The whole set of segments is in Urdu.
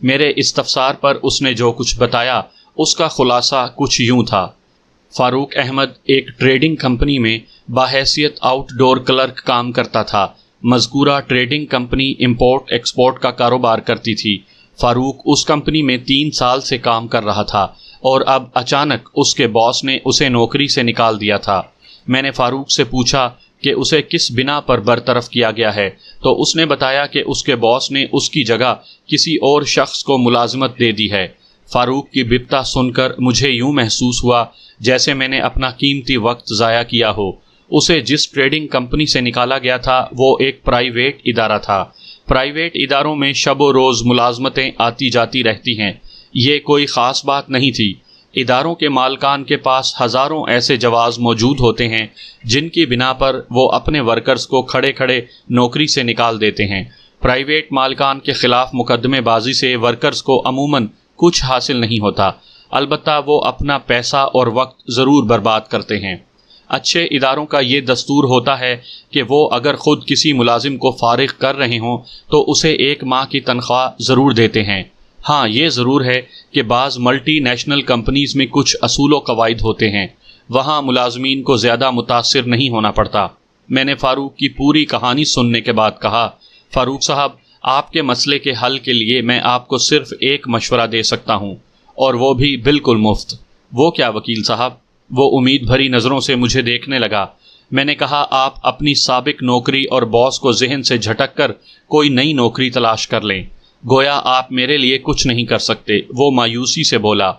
میرے استفسار پر اس نے جو کچھ بتایا اس کا خلاصہ کچھ یوں تھا۔ فاروق احمد ایک ٹریڈنگ کمپنی میں بحیثیت آؤٹ ڈور کلرک کام کرتا تھا۔ مذکورہ ٹریڈنگ کمپنی امپورٹ ایکسپورٹ کا کاروبار کرتی تھی۔ فاروق اس کمپنی میں 3 سال سے کام کر رہا تھا اور اب اچانک اس کے باس نے اسے نوکری سے نکال دیا تھا۔ میں نے فاروق سے پوچھا کہ اسے کس بنا پر برطرف کیا گیا ہے، تو اس نے بتایا کہ اس کے باس نے اس کی جگہ کسی اور شخص کو ملازمت دے دی ہے۔ فاروق کی بپتا سن کر مجھے یوں محسوس ہوا جیسے میں نے اپنا قیمتی وقت ضائع کیا ہو۔ اسے جس ٹریڈنگ کمپنی سے نکالا گیا تھا وہ ایک پرائیویٹ ادارہ تھا۔ پرائیویٹ اداروں میں شب و روز ملازمتیں آتی جاتی رہتی ہیں، یہ کوئی خاص بات نہیں تھی۔ اداروں کے مالکان کے پاس ہزاروں ایسے جواز موجود ہوتے ہیں جن کی بنا پر وہ اپنے ورکرز کو کھڑے کھڑے نوکری سے نکال دیتے ہیں۔ پرائیویٹ مالکان کے خلاف مقدمے بازی سے ورکرز کو عموماً کچھ حاصل نہیں ہوتا، البتہ وہ اپنا پیسہ اور وقت ضرور برباد کرتے ہیں۔ اچھے اداروں کا یہ دستور ہوتا ہے کہ وہ اگر خود کسی ملازم کو فارغ کر رہے ہوں تو اسے 1 ماہ کی تنخواہ ضرور دیتے ہیں۔ ہاں، یہ ضرور ہے کہ بعض ملٹی نیشنل کمپنیز میں کچھ اصول و قواعد ہوتے ہیں، وہاں ملازمین کو زیادہ متاثر نہیں ہونا پڑتا۔ میں نے فاروق کی پوری کہانی سننے کے بعد کہا، فاروق صاحب، آپ کے مسئلے کے حل کے لیے میں آپ کو صرف ایک مشورہ دے سکتا ہوں، اور وہ بھی بالکل مفت۔ وہ کیا وکیل صاحب؟ وہ امید بھری نظروں سے مجھے دیکھنے لگا۔ میں نے کہا، آپ اپنی سابق نوکری اور باس کو ذہن سے جھٹک کر کوئی نئی نوکری تلاش کر لیں۔ گویا آپ میرے لیے کچھ نہیں کر سکتے۔ وہ مایوسی سے بولا،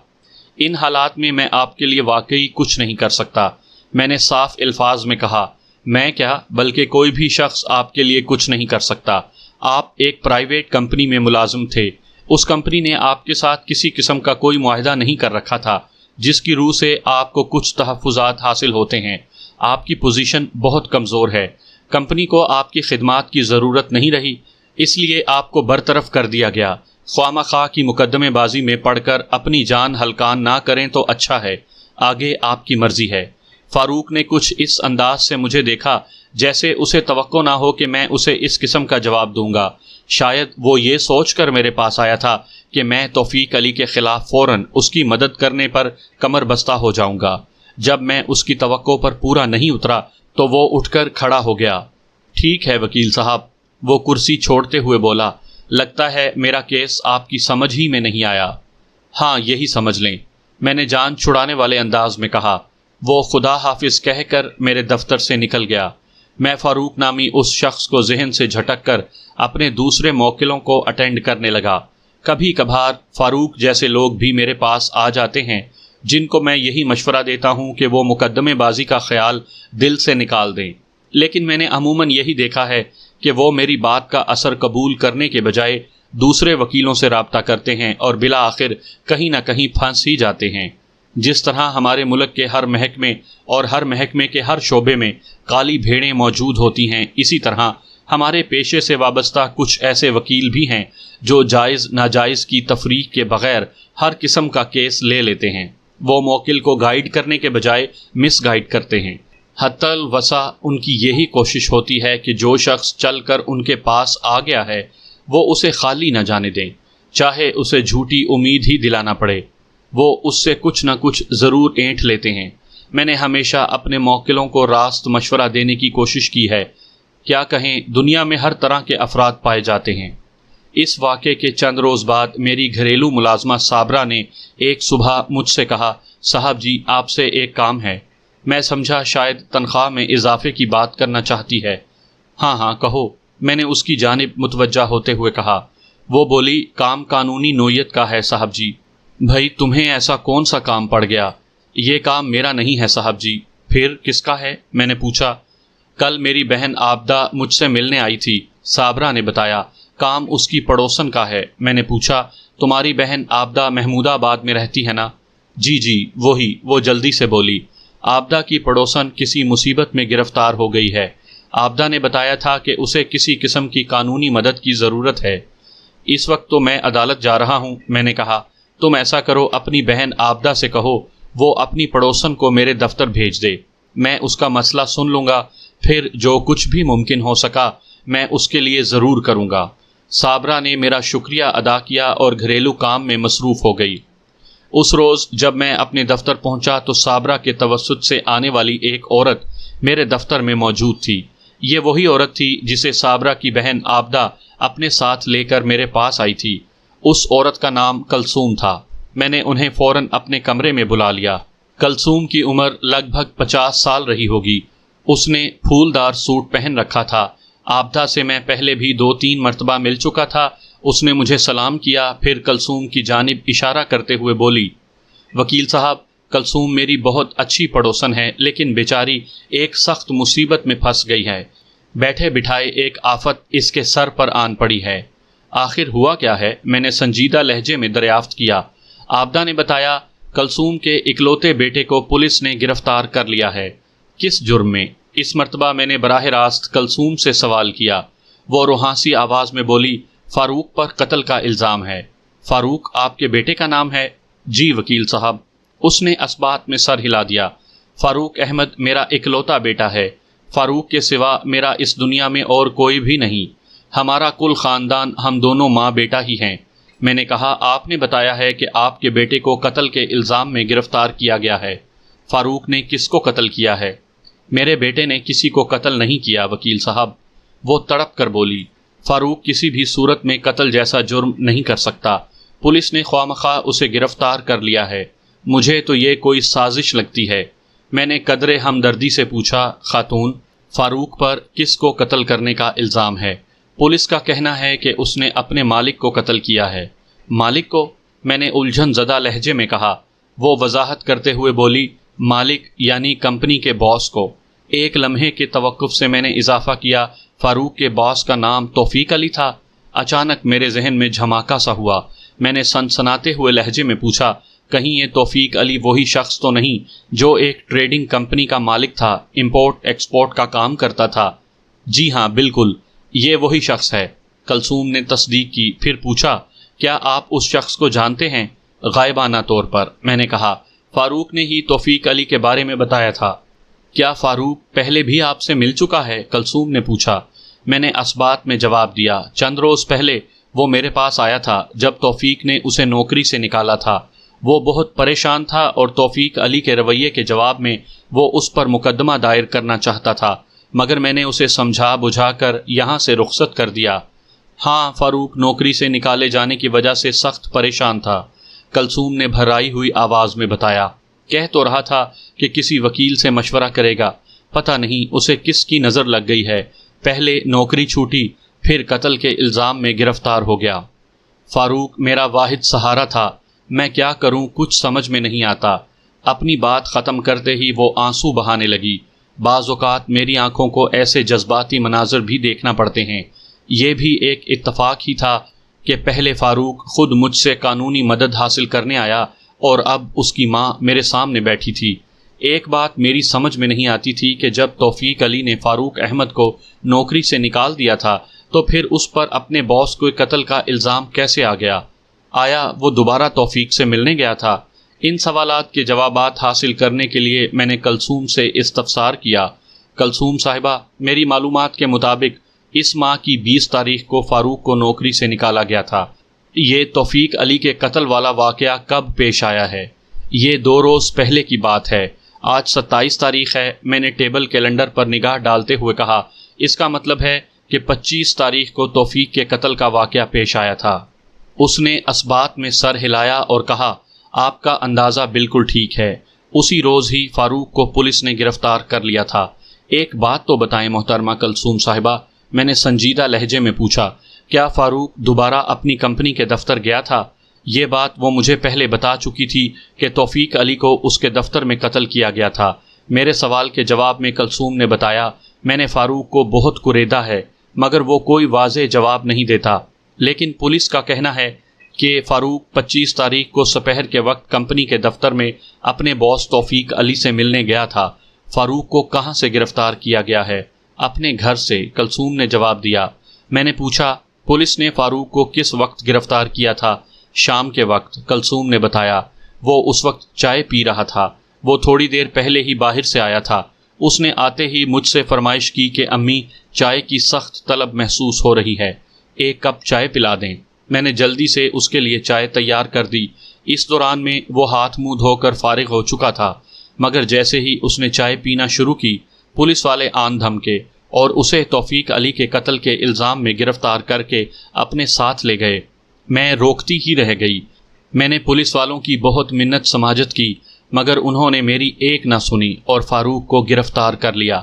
ان حالات میں آپ کے لیے واقعی کچھ نہیں کر سکتا۔ میں نے صاف الفاظ میں کہا، میں کیا بلکہ کوئی بھی شخص آپ کے لیے کچھ نہیں کر سکتا۔ آپ ایک پرائیویٹ کمپنی میں ملازم تھے، اس کمپنی نے آپ کے ساتھ کسی قسم کا کوئی معاہدہ نہیں کر رکھا تھا جس کی روح سے آپ کو کچھ تحفظات حاصل ہوتے ہیں۔ آپ کی پوزیشن بہت کمزور ہے، کمپنی کو آپ کی خدمات کی ضرورت نہیں رہی، اس لیے آپ کو برطرف کر دیا گیا۔ خواہ مخواہ کی مقدمے بازی میں پڑھ کر اپنی جان ہلکان نہ کریں تو اچھا ہے، آگے آپ کی مرضی ہے۔ فاروق نے کچھ اس انداز سے مجھے دیکھا جیسے اسے توقع نہ ہو کہ میں اسے اس قسم کا جواب دوں گا۔ شاید وہ یہ سوچ کر میرے پاس آیا تھا کہ میں توفیق علی کے خلاف فوراً اس کی مدد کرنے پر کمر بستہ ہو جاؤں گا۔ جب میں اس کی توقع پر پورا نہیں اترا تو وہ اٹھ کر کھڑا ہو گیا۔ ٹھیک ہے وکیل صاحب، وہ کرسی چھوڑتے ہوئے بولا، لگتا ہے میرا کیس آپ کی سمجھ ہی میں نہیں آیا۔ ہاں، یہی سمجھ لیں، میں نے جان چھڑانے والے انداز میں کہا۔ وہ خدا حافظ کہہ کر میرے دفتر سے نکل گیا۔ میں فاروق نامی اس شخص کو ذہن سے جھٹک کر اپنے دوسرے موکلوں کو اٹینڈ کرنے لگا۔ کبھی کبھار فاروق جیسے لوگ بھی میرے پاس آ جاتے ہیں جن کو میں یہی مشورہ دیتا ہوں کہ وہ مقدمے بازی کا خیال دل سے نکال دیں، لیکن میں نے عموماً یہی دیکھا ہے کہ وہ میری بات کا اثر قبول کرنے کے بجائے دوسرے وکیلوں سے رابطہ کرتے ہیں اور بالآخر کہیں نہ کہیں پھنس ہی جاتے ہیں۔ جس طرح ہمارے ملک کے ہر محکمے اور ہر محکمے کے ہر شعبے میں کالی بھیڑیں موجود ہوتی ہیں، اسی طرح ہمارے پیشے سے وابستہ کچھ ایسے وکیل بھی ہیں جو جائز ناجائز کی تفریق کے بغیر ہر قسم کا کیس لے لیتے ہیں۔ وہ موکل کو گائیڈ کرنے کے بجائے مس گائیڈ کرتے ہیں۔ حتی الوسع ان کی یہی کوشش ہوتی ہے کہ جو شخص چل کر ان کے پاس آ گیا ہے وہ اسے خالی نہ جانے دیں، چاہے اسے جھوٹی امید ہی دلانا پڑے۔ وہ اس سے کچھ نہ کچھ ضرور اینٹھ لیتے ہیں۔ میں نے ہمیشہ اپنے موکلوں کو راست مشورہ دینے کی کوشش کی ہے۔ کیا کہیں، دنیا میں ہر طرح کے افراد پائے جاتے ہیں۔ اس واقعے کے چند روز بعد میری گھریلو ملازمہ صابرہ نے ایک صبح مجھ سے کہا، صاحب جی، آپ سے ایک کام ہے۔ میں سمجھا شاید تنخواہ میں اضافے کی بات کرنا چاہتی ہے۔ ہاں ہاں کہو، میں نے اس کی جانب متوجہ ہوتے ہوئے کہا۔ وہ بولی، کام قانونی نوعیت کا ہے صاحب جی۔ بھائی، تمہیں ایسا کون سا کام پڑ گیا؟ یہ کام میرا نہیں ہے صاحب جی۔ پھر کس کا ہے؟ میں نے پوچھا۔ کل میری بہن عابدہ مجھ سے ملنے آئی تھی، صابرہ نے بتایا۔ کام اس کی پڑوسن کا ہے۔ میں نے پوچھا، تمہاری بہن عابدہ محمود آباد میں رہتی ہے نا؟ جی جی وہی، وہ جلدی سے بولی۔ عابدہ کی پڑوسن کسی مصیبت میں گرفتار ہو گئی ہے۔ عابدہ نے بتایا تھا کہ اسے کسی قسم کی قانونی مدد کی ضرورت ہے۔ اس وقت تو میں عدالت جا رہا ہوں۔ میں نے کہا، تم ایسا کرو، اپنی بہن عابدہ سے کہو وہ اپنی پڑوسن کو میرے دفتر بھیج دے، میں اس کا مسئلہ سن لوں گا، پھر جو کچھ بھی ممکن ہو سکا میں اس کے لیے ضرور کروں گا۔ صابرہ نے میرا شکریہ ادا کیا اور گھریلو کام میں مصروف ہو گئی۔ اس روز جب میں اپنے دفتر پہنچا تو صابرہ کے توسط سے آنے والی ایک عورت میرے دفتر میں موجود تھی۔ یہ وہی عورت تھی جسے صابرہ کی بہن عابدہ اپنے ساتھ لے کر میرے پاس آئی تھی۔ اس عورت کا نام کلثوم تھا۔ میں نے انہیں فوراً اپنے کمرے میں بلا لیا۔ کلثوم کی عمر لگ بھگ 50 سال رہی ہوگی۔ اس نے پھولدار سوٹ پہن رکھا تھا۔ عابدہ سے میں پہلے بھی 2-3 مرتبہ مل چکا تھا۔ اس نے مجھے سلام کیا، پھر کلثوم کی جانب اشارہ کرتے ہوئے بولی، وکیل صاحب، کلثوم میری بہت اچھی پڑوسن ہے، لیکن بیچاری ایک سخت مصیبت میں پھنس گئی ہے۔ بیٹھے بٹھائے ایک آفت اس کے سر پر آن پڑی ہے۔ آخر ہوا کیا ہے؟ میں نے سنجیدہ لہجے میں دریافت کیا۔ عابدہ نے بتایا، کلثوم کے اکلوتے بیٹے کو پولیس نے گرفتار کر لیا ہے۔ کس جرم میں؟ اس مرتبہ میں نے براہ راست کلثوم سے سوال کیا۔ وہ روحانسی آواز میں بولی، فاروق پر قتل کا الزام ہے۔ فاروق آپ کے بیٹے کا نام ہے؟ جی وکیل صاحب۔ اس نے اثبات میں سر ہلا دیا۔ فاروق احمد میرا اکلوتا بیٹا ہے۔ فاروق کے سوا میرا اس دنیا میں اور کوئی بھی نہیں۔ ہمارا کل خاندان ہم دونوں ماں بیٹا ہی ہیں۔ میں نے کہا، آپ نے بتایا ہے کہ آپ کے بیٹے کو قتل کے الزام میں گرفتار کیا گیا ہے۔ فاروق نے کس کو قتل کیا ہے؟ میرے بیٹے نے کسی کو قتل نہیں کیا وکیل صاحب۔ وہ تڑپ کر بولی، فاروق کسی بھی صورت میں قتل جیسا جرم نہیں کر سکتا۔ پولیس نے خوامخواہ اسے گرفتار کر لیا ہے۔ مجھے تو یہ کوئی سازش لگتی ہے۔ میں نے قدرے ہمدردی سے پوچھا، خاتون، فاروق پر کس کو قتل کرنے کا الزام ہے؟ پولیس کا کہنا ہے کہ اس نے اپنے مالک کو قتل کیا ہے۔ مالک کو؟ میں نے الجھن زدہ لہجے میں کہا۔ وہ وضاحت کرتے ہوئے بولی، مالک یعنی کمپنی کے باس کو۔ ایک لمحے کے توقف سے میں نے اضافہ کیا، فاروق کے باس کا نام توفیق علی تھا۔ اچانک میرے ذہن میں جھماکا سا ہوا۔ میں نے سنسناتے ہوئے لہجے میں پوچھا، کہیں یہ توفیق علی وہی شخص تو نہیں جو ایک ٹریڈنگ کمپنی کا مالک تھا، امپورٹ ایکسپورٹ کا کام کرتا تھا؟ جی ہاں بالکل، یہ وہی شخص ہے۔ کلثوم نے تصدیق کی، پھر پوچھا، کیا آپ اس شخص کو جانتے ہیں؟ غائبانہ طور پر، میں نے کہا۔ فاروق نے ہی توفیق علی کے بارے میں بتایا تھا۔ کیا فاروق پہلے بھی آپ سے مل چکا ہے؟ کلثوم نے پوچھا۔ میں نے اثبات میں جواب دیا۔ چند روز پہلے وہ میرے پاس آیا تھا جب توفیق نے اسے نوکری سے نکالا تھا۔ وہ بہت پریشان تھا اور توفیق علی کے رویے کے جواب میں وہ اس پر مقدمہ دائر کرنا چاہتا تھا، مگر میں نے اسے سمجھا بجھا کر یہاں سے رخصت کر دیا۔ ہاں، فاروق نوکری سے نکالے جانے کی وجہ سے سخت پریشان تھا، کلثوم نے بھرائی ہوئی آواز میں بتایا۔ کہہ تو رہا تھا کہ کسی وکیل سے مشورہ کرے گا، پتہ نہیں اسے کس کی نظر لگ گئی ہے، پہلے نوکری چھوٹی، پھر قتل کے الزام میں گرفتار ہو گیا۔ فاروق میرا واحد سہارا تھا، میں کیا کروں کچھ سمجھ میں نہیں آتا۔ اپنی بات ختم کرتے ہی وہ آنسو بہانے لگی۔ بعض اوقات میری آنکھوں کو ایسے جذباتی مناظر بھی دیکھنا پڑتے ہیں۔ یہ بھی ایک اتفاق ہی تھا کہ پہلے فاروق خود مجھ سے قانونی مدد حاصل کرنے آیا اور اب اس کی ماں میرے سامنے بیٹھی تھی۔ ایک بات میری سمجھ میں نہیں آتی تھی کہ جب توفیق علی نے فاروق احمد کو نوکری سے نکال دیا تھا تو پھر اس پر اپنے باس کو قتل کا الزام کیسے آ گیا؟ آیا وہ دوبارہ توفیق سے ملنے گیا تھا؟ ان سوالات کے جوابات حاصل کرنے کے لیے میں نے کلثوم سے استفسار کیا۔ کلثوم صاحبہ، میری معلومات کے مطابق اس ماہ کی 20 تاریخ کو فاروق کو نوکری سے نکالا گیا تھا۔ یہ توفیق علی کے قتل والا واقعہ کب پیش آیا ہے؟ یہ 2 روز پہلے کی بات ہے۔ آج 27 تاریخ ہے۔ میں نے ٹیبل کیلنڈر پر نگاہ ڈالتے ہوئے کہا، اس کا مطلب ہے کہ 25 تاریخ کو توفیق کے قتل کا واقعہ پیش آیا تھا۔ اس نے اثبات میں سر ہلایا اور کہا، آپ کا اندازہ بالکل ٹھیک ہے۔ اسی روز ہی فاروق کو پولیس نے گرفتار کر لیا تھا۔ ایک بات تو بتائیں محترمہ کلثوم صاحبہ، میں نے سنجیدہ لہجے میں پوچھا، کیا فاروق دوبارہ اپنی کمپنی کے دفتر گیا تھا؟ یہ بات وہ مجھے پہلے بتا چکی تھی کہ توفیق علی کو اس کے دفتر میں قتل کیا گیا تھا۔ میرے سوال کے جواب میں کلثوم نے بتایا، میں نے فاروق کو بہت کوریدا ہے مگر وہ کوئی واضح جواب نہیں دیتا، لیکن پولیس کا کہنا ہے کہ فاروق 25 تاریخ کو سپہر کے وقت کمپنی کے دفتر میں اپنے باس توفیق علی سے ملنے گیا تھا۔ فاروق کو کہاں سے گرفتار کیا گیا ہے؟ اپنے گھر سے، کلثوم نے جواب دیا۔ میں نے پوچھا، پولیس نے فاروق کو کس وقت گرفتار کیا تھا؟ شام کے وقت، کلثوم نے بتایا۔ وہ اس وقت چائے پی رہا تھا۔ وہ تھوڑی دیر پہلے ہی باہر سے آیا تھا۔ اس نے آتے ہی مجھ سے فرمائش کی کہ امی، چائے کی سخت طلب محسوس ہو رہی ہے۔ ایک کپ چائے پلا دیں۔ میں نے جلدی سے اس کے لیے چائے تیار کر دی۔ اس دوران میں وہ ہاتھ منہ دھو کر فارغ ہو چکا تھا، مگر جیسے ہی اس نے چائے پینا شروع کی، پولیس والے آن دھمکے اور اسے توفیق علی کے قتل کے الزام میں گرفتار کر کے اپنے ساتھ لے گئے۔ میں روکتی ہی رہ گئی۔ میں نے پولیس والوں کی بہت منت سماجت کی، مگر انہوں نے میری ایک نہ سنی اور فاروق کو گرفتار کر لیا۔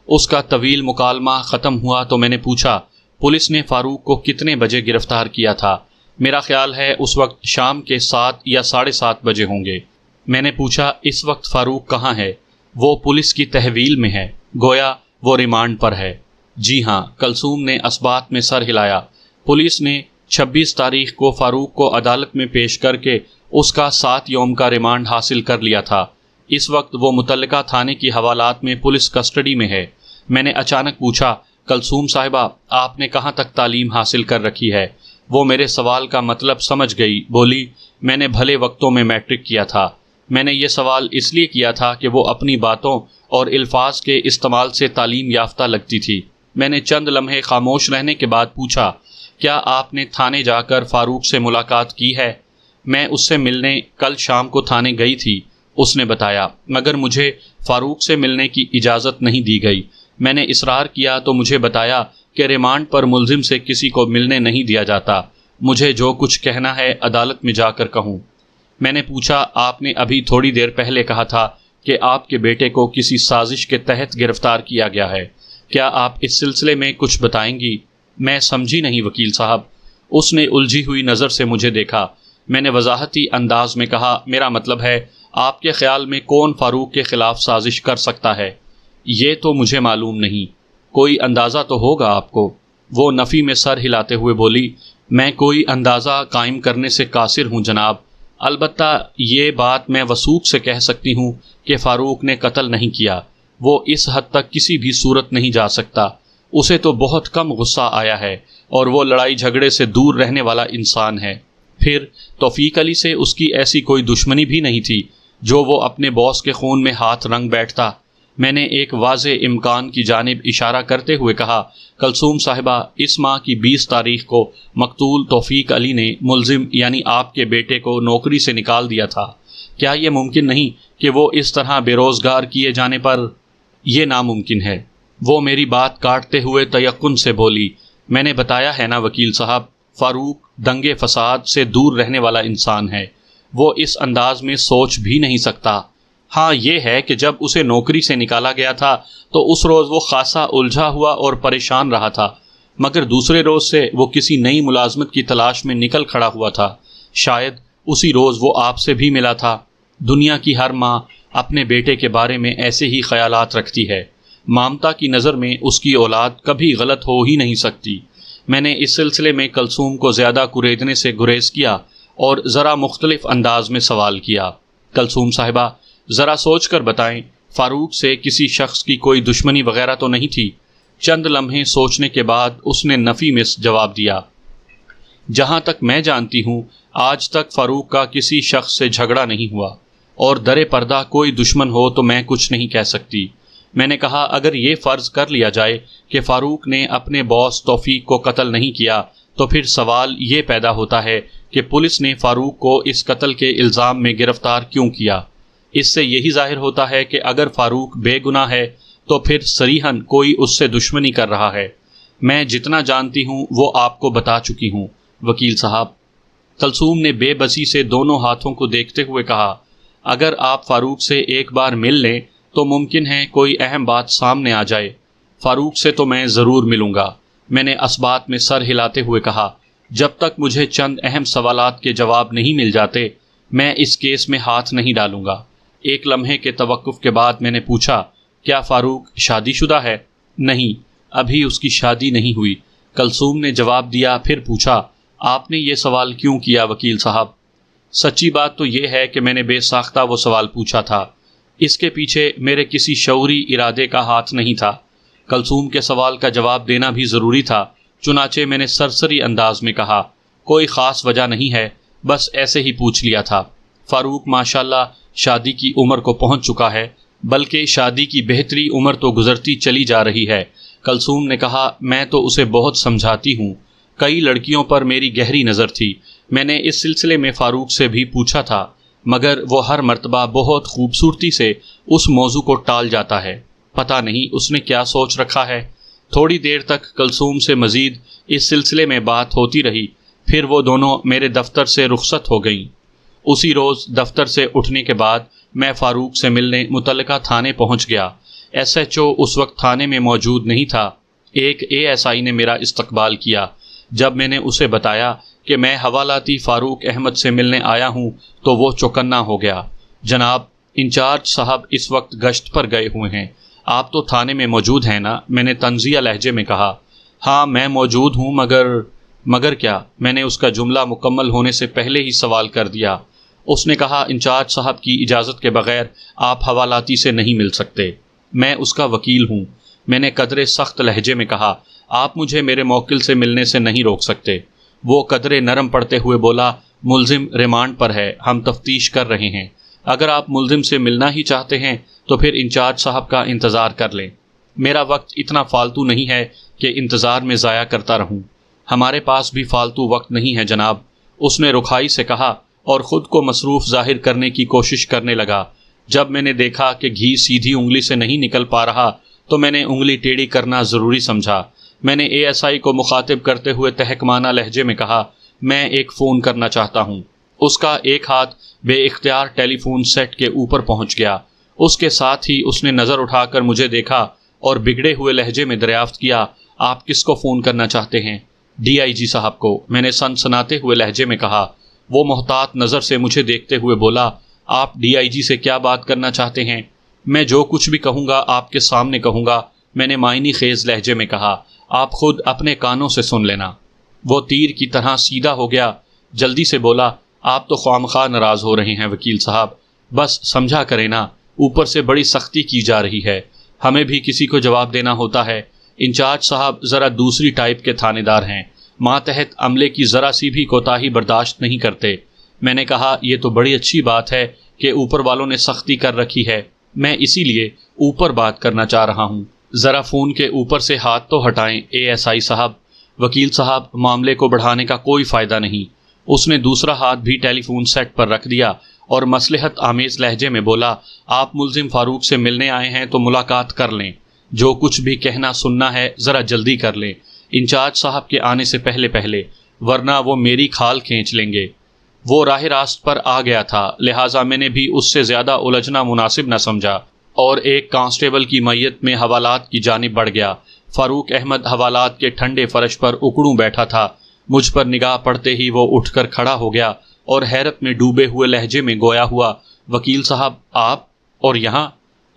اس کا طویل مکالمہ ختم ہوا تو میں نے پوچھا، پولیس نے فاروق کو کتنے بجے گرفتار کیا تھا؟ میرا خیال ہے اس وقت شام کے 7 یا 7:30 بجے ہوں گے۔ میں نے پوچھا، اس وقت فاروق کہاں ہے؟ وہ پولیس کی تحویل میں ہے، گویا وہ ریمانڈ پر ہے۔ جی ہاں، کلثوم نے اثبات میں سر ہلایا۔ پولیس نے 26 تاریخ کو فاروق کو عدالت میں پیش کر کے اس کا 7 یوم کا ریمانڈ حاصل کر لیا تھا۔ اس وقت وہ متعلقہ تھانے کی حوالات میں پولیس کسٹڈی میں ہے۔ میں نے اچانک پوچھا، کلثوم صاحبہ، آپ نے کہاں تک تعلیم حاصل کر رکھی ہے؟ وہ میرے سوال کا مطلب سمجھ گئی، بولی، میں نے بھلے وقتوں میں میٹرک کیا تھا۔ میں نے یہ سوال اس لیے کیا تھا کہ وہ اپنی باتوں اور الفاظ کے استعمال سے تعلیم یافتہ لگتی تھی۔ میں نے چند لمحے خاموش رہنے کے بعد پوچھا، کیا آپ نے تھانے جا کر فاروق سے ملاقات کی ہے؟ میں اس سے ملنے کل شام کو تھانے گئی تھی، اس نے بتایا، مگر مجھے فاروق سے ملنے کی اجازت نہیں دی گئی۔ میں نے اصرار کیا تو مجھے بتایا کہ ریمانڈ پر ملزم سے کسی کو ملنے نہیں دیا جاتا، مجھے جو کچھ کہنا ہے عدالت میں جا کر کہوں۔ میں نے پوچھا، آپ نے ابھی تھوڑی دیر پہلے کہا تھا کہ آپ کے بیٹے کو کسی سازش کے تحت گرفتار کیا گیا ہے، کیا آپ اس سلسلے میں کچھ بتائیں گی؟ میں سمجھی نہیں وکیل صاحب۔ اس نے الجھی ہوئی نظر سے مجھے دیکھا۔ میں نے وضاحتی انداز میں کہا، میرا مطلب ہے، آپ کے خیال میں کون فاروق کے خلاف سازش کر سکتا ہے؟ یہ تو مجھے معلوم نہیں، کوئی اندازہ تو ہوگا آپ کو۔ وہ نفی میں سر ہلاتے ہوئے بولی، میں کوئی اندازہ قائم کرنے سے قاصر ہوں جناب، البتہ یہ بات میں وثوق سے کہہ سکتی ہوں کہ فاروق نے قتل نہیں کیا۔ وہ اس حد تک کسی بھی صورت نہیں جا سکتا۔ اسے تو بہت کم غصہ آیا ہے اور وہ لڑائی جھگڑے سے دور رہنے والا انسان ہے۔ پھر توفیق علی سے اس کی ایسی کوئی دشمنی بھی نہیں تھی جو وہ اپنے باس کے خون میں ہاتھ رنگ بیٹھتا۔ میں نے ایک واضح امکان کی جانب اشارہ کرتے ہوئے کہا، کلثوم صاحبہ، اس ماہ کی 20 تاریخ کو مقتول توفیق علی نے ملزم یعنی آپ کے بیٹے کو نوکری سے نکال دیا تھا۔ کیا یہ ممکن نہیں کہ وہ اس طرح بے روزگار کیے جانے پر؟ یہ ناممکن ہے۔ وہ میری بات کاٹتے ہوئے تیقن سے بولی، میں نے بتایا ہے نا وکیل صاحب، فاروق دنگے فساد سے دور رہنے والا انسان ہے، وہ اس انداز میں سوچ بھی نہیں سکتا۔ ہاں یہ ہے کہ جب اسے نوکری سے نکالا گیا تھا تو اس روز وہ خاصا الجھا ہوا اور پریشان رہا تھا، مگر دوسرے روز سے وہ کسی نئی ملازمت کی تلاش میں نکل کھڑا ہوا تھا۔ شاید اسی روز وہ آپ سے بھی ملا تھا۔ دنیا کی ہر ماں اپنے بیٹے کے بارے میں ایسے ہی خیالات رکھتی ہے۔ مامتا کی نظر میں اس کی اولاد کبھی غلط ہو ہی نہیں سکتی۔ میں نے اس سلسلے میں کلثوم کو زیادہ کریدنے سے گریز کیا اور ذرا مختلف انداز میں سوال کیا، کلثوم صاحبہ، ذرا سوچ کر بتائیں، فاروق سے کسی شخص کی کوئی دشمنی وغیرہ تو نہیں تھی؟ چند لمحے سوچنے کے بعد اس نے نفی میں جواب دیا، جہاں تک میں جانتی ہوں آج تک فاروق کا کسی شخص سے جھگڑا نہیں ہوا، اور در پردہ کوئی دشمن ہو تو میں کچھ نہیں کہہ سکتی۔ میں نے کہا، اگر یہ فرض کر لیا جائے کہ فاروق نے اپنے باس توفیق کو قتل نہیں کیا تو پھر سوال یہ پیدا ہوتا ہے کہ پولیس نے فاروق کو اس قتل کے الزام میں گرفتار کیوں کیا؟ اس سے یہی ظاہر ہوتا ہے کہ اگر فاروق بے گناہ ہے تو پھر صریحاً کوئی اس سے دشمنی کر رہا ہے۔ میں جتنا جانتی ہوں وہ آپ کو بتا چکی ہوں وکیل صاحب۔ کلثوم نے بے بسی سے دونوں ہاتھوں کو دیکھتے ہوئے کہا، اگر آپ فاروق سے ایک بار مل لیں تو ممکن ہے کوئی اہم بات سامنے آ جائے۔ فاروق سے تو میں ضرور ملوں گا، میں نے اثبات میں سر ہلاتے ہوئے کہا۔ جب تک مجھے چند اہم سوالات کے جواب نہیں مل جاتے میں اس کیس میں ہاتھ نہیں ڈالوں گا۔ ایک لمحے کے توقف کے بعد میں نے پوچھا، کیا فاروق شادی شدہ ہے؟ نہیں، ابھی اس کی شادی نہیں ہوئی، کلثوم نے جواب دیا۔ پھر پوچھا، آپ نے یہ سوال کیوں کیا وکیل صاحب؟ سچی بات تو یہ ہے کہ میں نے بے ساختہ وہ سوال پوچھا تھا، اس کے پیچھے میرے کسی شعوری ارادے کا ہاتھ نہیں تھا۔ کلثوم کے سوال کا جواب دینا بھی ضروری تھا، چنانچہ میں نے سرسری انداز میں کہا، کوئی خاص وجہ نہیں ہے، بس ایسے ہی پوچھ لیا تھا۔ فاروق ماشاءاللہ شادی کی عمر کو پہنچ چکا ہے، بلکہ شادی کی بہتری عمر تو گزرتی چلی جا رہی ہے۔ کلثوم نے کہا، میں تو اسے بہت سمجھاتی ہوں کئی لڑکیوں پر میری گہری نظر تھی. میں نے اس سلسلے میں فاروق سے بھی پوچھا تھا، مگر وہ ہر مرتبہ بہت خوبصورتی سے اس موضوع کو ٹال جاتا ہے. پتہ نہیں اس نے کیا سوچ رکھا ہے. تھوڑی دیر تک کلثوم سے مزید اس سلسلے میں بات ہوتی رہی، پھر وہ دونوں میرے دفتر سے رخصت ہو گئیں. اسی روز دفتر سے اٹھنے کے بعد میں فاروق سے ملنے متعلقہ تھانے پہنچ گیا. ایس ایچ او اس وقت تھانے میں موجود نہیں تھا. ایک اے ایس آئی نے میرا استقبال کیا. جب میں نے اسے بتایا کہ میں حوالاتی فاروق احمد سے ملنے آیا ہوں تو وہ چوکنا ہو گیا. جناب، انچارج صاحب اس وقت گشت پر گئے ہوئے ہیں. آپ تو تھانے میں موجود ہیں نا؟ میں نے طنزیہ لہجے میں کہا. ہاں میں موجود ہوں، مگر کیا؟ میں نے اس کا جملہ مکمل ہونے سے پہلے ہی سوال کر دیا. اس نے کہا، انچارج صاحب کی اجازت کے بغیر آپ حوالاتی سے نہیں مل سکتے. میں اس کا وکیل ہوں. میں نے قدرے سخت لہجے میں کہا، آپ مجھے میرے موکل سے ملنے سے نہیں روک سکتے. وہ قدرے نرم پڑتے ہوئے بولا، ملزم ریمانڈ پر ہے، ہم تفتیش کر رہے ہیں. اگر آپ ملزم سے ملنا ہی چاہتے ہیں تو پھر انچارج صاحب کا انتظار کر لیں. میرا وقت اتنا فالتو نہیں ہے کہ انتظار میں ضائع کرتا رہوں. ہمارے پاس بھی فالتو وقت نہیں ہے جناب، اس نے رکھائی سے کہا اور خود کو مصروف ظاہر کرنے کی کوشش کرنے لگا. جب میں نے دیکھا کہ گھی سیدھی انگلی سے نہیں نکل پا رہا تو میں نے انگلی ٹیڑھی کرنا ضروری سمجھا. میں نے اے ایس آئی کو مخاطب کرتے ہوئے تحکمانہ لہجے میں کہا، میں ایک فون کرنا چاہتا ہوں. اس کا ایک ہاتھ بے اختیار ٹیلی فون سیٹ کے اوپر پہنچ گیا. اس کے ساتھ ہی اس نے نظر اٹھا کر مجھے دیکھا اور بگڑے ہوئے لہجے میں دریافت کیا، آپ کس کو فون کرنا چاہتے ہیں؟ ڈی آئی جی صاحب کو، میں نے سنسناتے ہوئے لہجے میں کہا. وہ محتاط نظر سے مجھے دیکھتے ہوئے بولا، آپ ڈی آئی جی سے کیا بات کرنا چاہتے ہیں؟ میں جو کچھ بھی کہوں گا آپ کے سامنے کہوں گا، میں نے معنی خیز لہجے میں کہا. آپ خود اپنے کانوں سے سن لینا. وہ تیر کی طرح سیدھا ہو گیا. جلدی سے بولا، آپ تو خوامخواہ ناراض ہو رہے ہیں وکیل صاحب، بس سمجھا کریں نا، اوپر سے بڑی سختی کی جا رہی ہے، ہمیں بھی کسی کو جواب دینا ہوتا ہے. انچارج صاحب ذرا دوسری ٹائپ کے تھانے دار ہیں، ماتحت عملے کی ذرا سی بھی کوتاہی برداشت نہیں کرتے. میں نے کہا، یہ تو بڑی اچھی بات ہے کہ اوپر والوں نے سختی کر رکھی ہے، میں اسی لیے اوپر بات کرنا چاہ رہا ہوں. ذرا فون کے اوپر سے ہاتھ تو ہٹائیں اے ایس آئی صاحب. وکیل صاحب، معاملے کو بڑھانے کا کوئی فائدہ نہیں. اس نے دوسرا ہاتھ بھی ٹیلی فون سیٹ پر رکھ دیا اور مصلحت آمیز لہجے میں بولا، آپ ملزم فاروق سے ملنے آئے ہیں تو ملاقات کر لیں. جو کچھ بھی کہنا سننا ہے ذرا جلدی کر لیں، انچارج صاحب کے آنے سے پہلے، ورنہ وہ میری کھال کھینچ لیں گے. وہ راہ راست پر آ گیا تھا، لہٰذا میں نے بھی اس سے زیادہ الجھنا مناسب نہ سمجھا اور ایک کانسٹیبل کی میت میں حوالات کی جانب بڑھ گیا. فاروق احمد حوالات کے ٹھنڈے فرش پر اکڑوں بیٹھا تھا. مجھ پر نگاہ پڑتے ہی وہ اٹھ کر کھڑا ہو گیا اور حیرت میں ڈوبے ہوئے لہجے میں گویا ہوا، وکیل صاحب آپ اور یہاں؟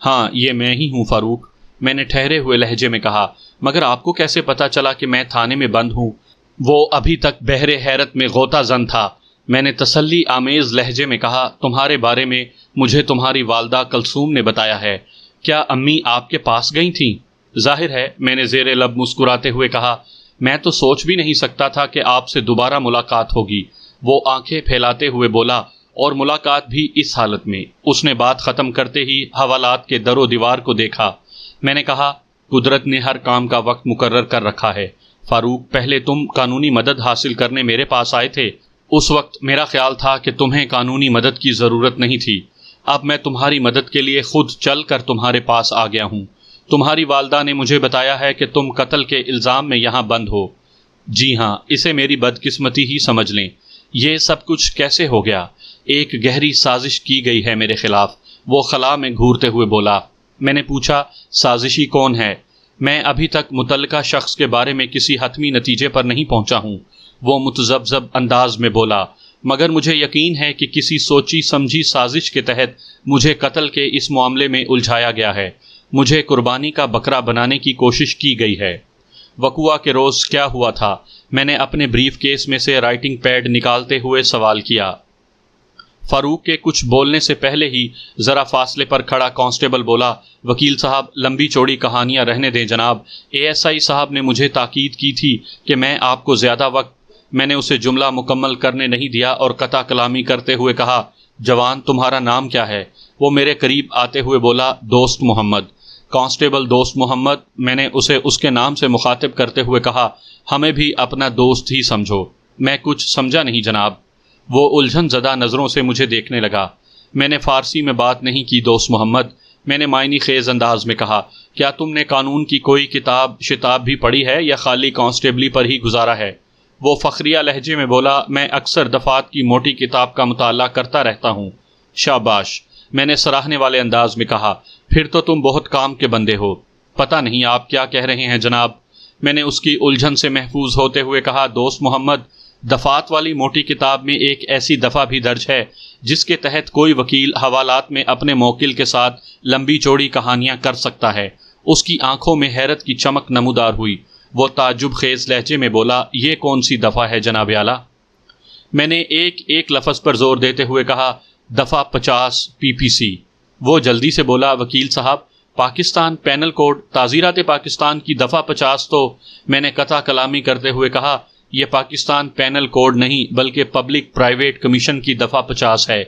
ہاں یہ میں ہی ہوں فاروق، میں نے ٹھہرے ہوئے لہجے میں کہا. مگر آپ کو کیسے پتا چلا کہ میں تھانے میں بند ہوں؟ وہ ابھی تک بہرے حیرت میں غوطہ زن تھا. میں نے تسلی آمیز لہجے میں کہا، تمہارے بارے میں مجھے تمہاری والدہ کلثوم نے بتایا ہے. کیا امی آپ کے پاس گئی تھیں؟ ظاہر ہے، میں نے زیر لب مسکراتے ہوئے کہا. میں تو سوچ بھی نہیں سکتا تھا کہ آپ سے دوبارہ ملاقات ہوگی. وہ آنکھیں پھیلاتے ہوئے بولا، اور ملاقات بھی اس حالت میں. اس نے بات ختم کرتے ہی حوالات کے در و دیوار کو دیکھا. میں نے کہا، قدرت نے ہر کام کا وقت مقرر کر رکھا ہے. فاروق، پہلے تم قانونی مدد حاصل کرنے میرے پاس آئے تھے. اس وقت میرا خیال تھا کہ تمہیں قانونی مدد کی ضرورت نہیں تھی. اب میں تمہاری مدد کے لیے خود چل کر تمہارے پاس آ گیا ہوں. تمہاری والدہ نے مجھے بتایا ہے کہ تم قتل کے الزام میں یہاں بند ہو. جی ہاں، اسے میری بدقسمتی ہی سمجھ لیں. یہ سب کچھ کیسے ہو گیا؟ ایک گہری سازش کی گئی ہے میرے خلاف، وہ خلا میں گھورتے ہوئے بولا. میں نے پوچھا، سازشی کون ہے؟ میں ابھی تک متعلقہ شخص کے بارے میں کسی حتمی نتیجے پر نہیں پہنچا ہوں، وہ متذبذب انداز میں بولا. مگر مجھے یقین ہے کہ کسی سوچی سمجھی سازش کے تحت مجھے قتل کے اس معاملے میں الجھایا گیا ہے. مجھے قربانی کا بکرا بنانے کی کوشش کی گئی ہے. وقوعہ کے روز کیا ہوا تھا؟ میں نے اپنے بریف کیس میں سے رائٹنگ پیڈ نکالتے ہوئے سوال کیا. فاروق کے کچھ بولنے سے پہلے ہی ذرا فاصلے پر کھڑا کانسٹیبل بولا، وکیل صاحب لمبی چوڑی کہانیاں رہنے دیں جناب. اے ایس آئی صاحب نے مجھے تاکید کی تھی کہ میں آپ کو زیادہ وقت. میں نے اسے جملہ مکمل کرنے نہیں دیا اور قطع کلامی کرتے ہوئے کہا، جوان تمہارا نام کیا ہے؟ وہ میرے قریب آتے ہوئے بولا، دوست محمد. کانسٹیبل دوست محمد. میں نے اسے اس کے نام سے مخاطب کرتے ہوئے کہا، ہمیں بھی اپنا دوست ہی سمجھو۔ میں کچھ سمجھا نہیں جناب۔ وہ الجھن زدہ نظروں سے مجھے دیکھنے لگا۔ میں نے فارسی میں بات نہیں کی دوست محمد، میں نے معنی خیز انداز میں کہا، کیا تم نے قانون کی کوئی کتاب شتاب بھی پڑھی ہے یا خالی کانسٹیبلی پر ہی گزارا ہے؟ وہ فخریہ لہجے میں بولا، میں اکثر دفعات کی موٹی کتاب کا مطالعہ کرتا رہتا ہوں۔ شاباش، میں نے سراہنے والے انداز میں کہا، پھر تو تم بہت کام کے بندے ہو۔ پتہ نہیں آپ کیا کہہ رہے ہیں جناب، میں نے اس کی الجھن سے محفوظ ہوتے ہوئے کہا، دوست محمد، دفعات والی موٹی کتاب میں ایک ایسی دفعہ بھی درج ہے جس کے تحت کوئی وکیل حوالات میں اپنے موکل کے ساتھ لمبی چوڑی کہانیاں کر سکتا ہے۔ اس کی آنکھوں میں حیرت کی چمک نمودار ہوئی۔ وہ تعجب خیز لہجے میں بولا، یہ کون سی دفعہ ہے جناب اعلیٰ؟ میں نے ایک ایک لفظ پر زور دیتے ہوئے کہا، دفعہ 50 PPC۔ وہ جلدی سے بولا، وکیل صاحب، پاکستان پینل کوڈ تعزیرات پاکستان کی دفعہ 50 تو… میں نے قطع کلامی کرتے ہوئے کہا، یہ پاکستان پینل کوڈ نہیں بلکہ پبلک پرائیویٹ کمیشن کی دفعہ 50 ہے۔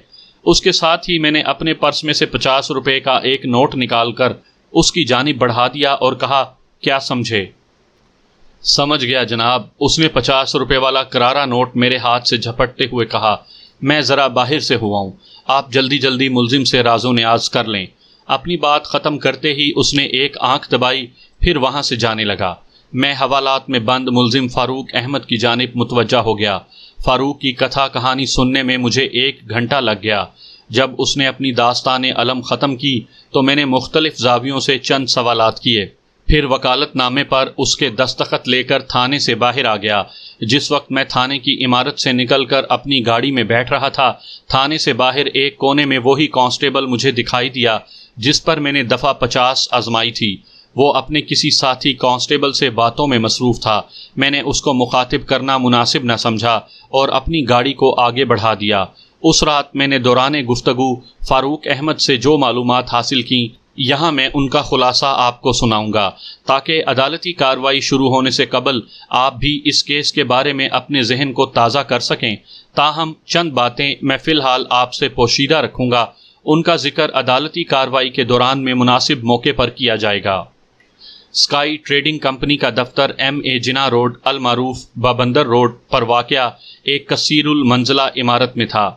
اس کے ساتھ ہی میں نے اپنے پرس میں سے 50 روپے کا ایک نوٹ نکال کر اس کی جانب بڑھا دیا اور کہا، کیا سمجھے؟ سمجھ گیا جناب۔ اس نے 50 روپے والا کرارا نوٹ میرے ہاتھ سے جھپٹتے ہوئے کہا، میں ذرا باہر سے ہوا ہوں، آپ جلدی جلدی ملزم سے راز و نیاز کر لیں۔ اپنی بات ختم کرتے ہی اس نے ایک آنکھ دبائی، پھر وہاں سے جانے لگا۔ میں حوالات میں بند ملزم فاروق احمد کی جانب متوجہ ہو گیا۔ فاروق کی کتھا کہانی سننے میں مجھے 1 گھنٹہ لگ گیا۔ جب اس نے اپنی داستان علم ختم کی تو میں نے مختلف زاویوں سے چند سوالات کیے، پھر وکالت نامے پر اس کے دستخط لے کر تھانے سے باہر آ گیا۔ جس وقت میں تھانے کی عمارت سے نکل کر اپنی گاڑی میں بیٹھ رہا تھا، تھانے سے باہر ایک کونے میں وہی کانسٹیبل مجھے دکھائی دیا جس پر میں نے دفعہ 50 آزمائی تھی۔ وہ اپنے کسی ساتھی کانسٹیبل سے باتوں میں مصروف تھا۔ میں نے اس کو مخاطب کرنا مناسب نہ سمجھا اور اپنی گاڑی کو آگے بڑھا دیا۔ اس رات میں نے دوران گفتگو فاروق احمد سے جو معلومات حاصل کیں، یہاں میں ان کا خلاصہ آپ کو سناؤں گا تاکہ عدالتی کارروائی شروع ہونے سے قبل آپ بھی اس کیس کے بارے میں اپنے ذہن کو تازہ کر سکیں۔ تاہم چند باتیں میں فی الحال آپ سے پوشیدہ رکھوں گا، ان کا ذکر عدالتی کارروائی کے دوران میں مناسب موقع پر کیا جائے گا۔ اسکائی ٹریڈنگ کمپنی کا دفتر MA جناح روڈ المعروف بابندر روڈ پر واقع ایک کثیر المنزلہ عمارت میں تھا۔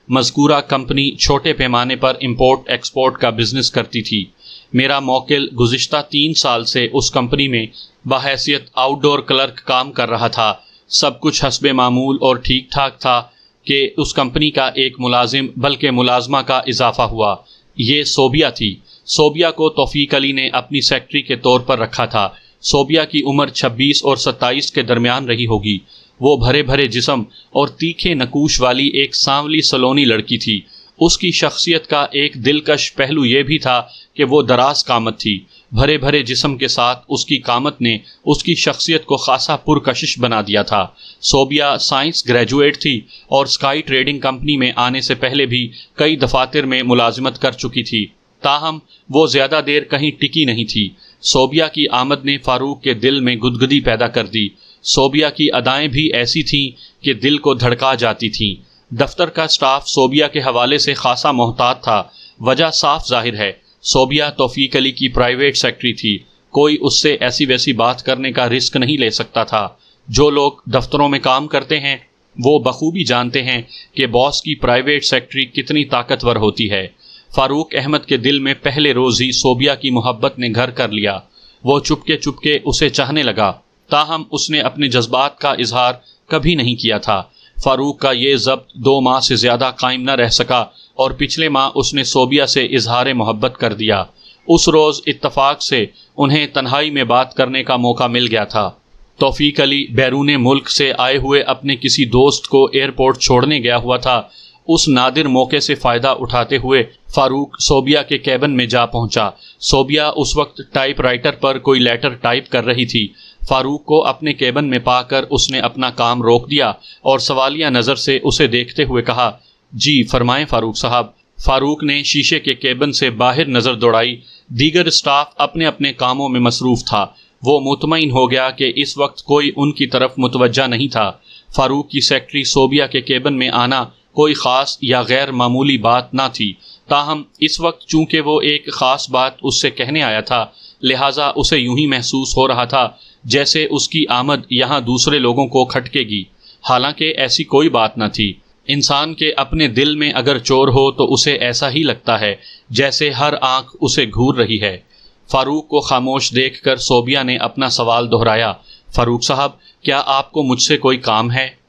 مذکورہ کمپنی چھوٹے پیمانے پر امپورٹ ایکسپورٹ کا بزنس کرتی تھی۔ میرا موکل گزشتہ 3 سال سے اس کمپنی میں بحیثیت آؤٹ ڈور کلرک کام کر رہا تھا۔ سب کچھ حسب معمول اور ٹھیک ٹھاک تھا کہ اس کمپنی کا ایک ملازم بلکہ ملازمہ کا اضافہ ہوا۔ یہ صوبیہ تھی۔ صوبیہ کو توفیق علی نے اپنی سیکرٹری کے طور پر رکھا تھا۔ صوبیہ کی عمر 26 اور 27 کے درمیان رہی ہوگی۔ وہ بھرے بھرے جسم اور تیکھے نکوش والی ایک سانولی سلونی لڑکی تھی۔ اس کی شخصیت کا ایک دلکش پہلو یہ بھی تھا کہ وہ دراز قامت تھی۔ بھرے بھرے جسم کے ساتھ اس کی قامت نے اس کی شخصیت کو خاصا پرکشش بنا دیا تھا۔ صوبیہ سائنس گریجویٹ تھی اور اسکائی ٹریڈنگ کمپنی میں آنے سے پہلے بھی کئی دفاتر میں ملازمت کر چکی تھی، تاہم وہ زیادہ دیر کہیں ٹکی نہیں تھی۔ صوبیہ کی آمد نے فاروق کے دل میں گدگدی پیدا کر دی۔ صوبیہ کی ادائیں بھی ایسی تھیں کہ دل کو دھڑکا جاتی تھیں۔ دفتر کا سٹاف صوبیہ کے حوالے سے خاصا محتاط تھا۔ وجہ صاف ظاہر ہے، صوبیہ توفیق علی کی پرائیویٹ سیکرٹری تھی۔ کوئی اس سے ایسی ویسی بات کرنے کا رسک نہیں لے سکتا تھا۔ جو لوگ دفتروں میں کام کرتے ہیں وہ بخوبی جانتے ہیں کہ باس کی پرائیویٹ سیکرٹری کتنی طاقتور ہوتی ہے۔ فاروق احمد کے دل میں پہلے روز ہی صوبیہ کی محبت نے گھر کر لیا۔ وہ چپکے اسے چاہنے لگا، تاہم اس نے اپنے جذبات کا اظہار کبھی نہیں کیا تھا۔ فاروق کا یہ ضبط 2 ماہ سے زیادہ قائم نہ رہ سکا اور پچھلے ماہ اس نے صوبیہ سے اظہار محبت کر دیا۔ اس روز اتفاق سے انہیں تنہائی میں بات کرنے کا موقع مل گیا تھا۔ توفیق علی بیرون ملک سے آئے ہوئے اپنے کسی دوست کو ایئرپورٹ چھوڑنے گیا ہوا تھا۔ اس نادر موقع سے فائدہ اٹھاتے ہوئے فاروق صوبیہ کے کیبن میں جا پہنچا۔ صوبیہ اس وقت ٹائپ رائٹر پر کوئی لیٹر ٹائپ کر رہی تھی۔ فاروق کو اپنے کیبن میں پا کر اس نے اپنا کام روک دیا اور سوالیہ نظر سے اسے دیکھتے ہوئے کہا، جی فرمائیں فاروق صاحب۔ فاروق نے شیشے کے کیبن سے باہر نظر دوڑائی۔ دیگر اسٹاف اپنے اپنے کاموں میں مصروف تھا۔ وہ مطمئن ہو گیا کہ اس وقت کوئی ان کی طرف متوجہ نہیں تھا۔ فاروق کی سیکرٹری صوبیہ کے کیبن میں آنا کوئی خاص یا غیر معمولی بات نہ تھی، تاہم اس وقت چونکہ وہ ایک خاص بات اس سے کہنے آیا تھا، لہٰذا اسے یوں ہی محسوس ہو رہا تھا جیسے اس کی آمد یہاں دوسرے لوگوں کو کھٹکے گی، حالانکہ ایسی کوئی بات نہ تھی۔ انسان کے اپنے دل میں اگر چور ہو تو اسے ایسا ہی لگتا ہے جیسے ہر آنکھ اسے گھور رہی ہے۔ فاروق کو خاموش دیکھ کر صوبیہ نے اپنا سوال دہرایا، فاروق صاحب، کیا آپ کو مجھ سے کوئی کام ہے؟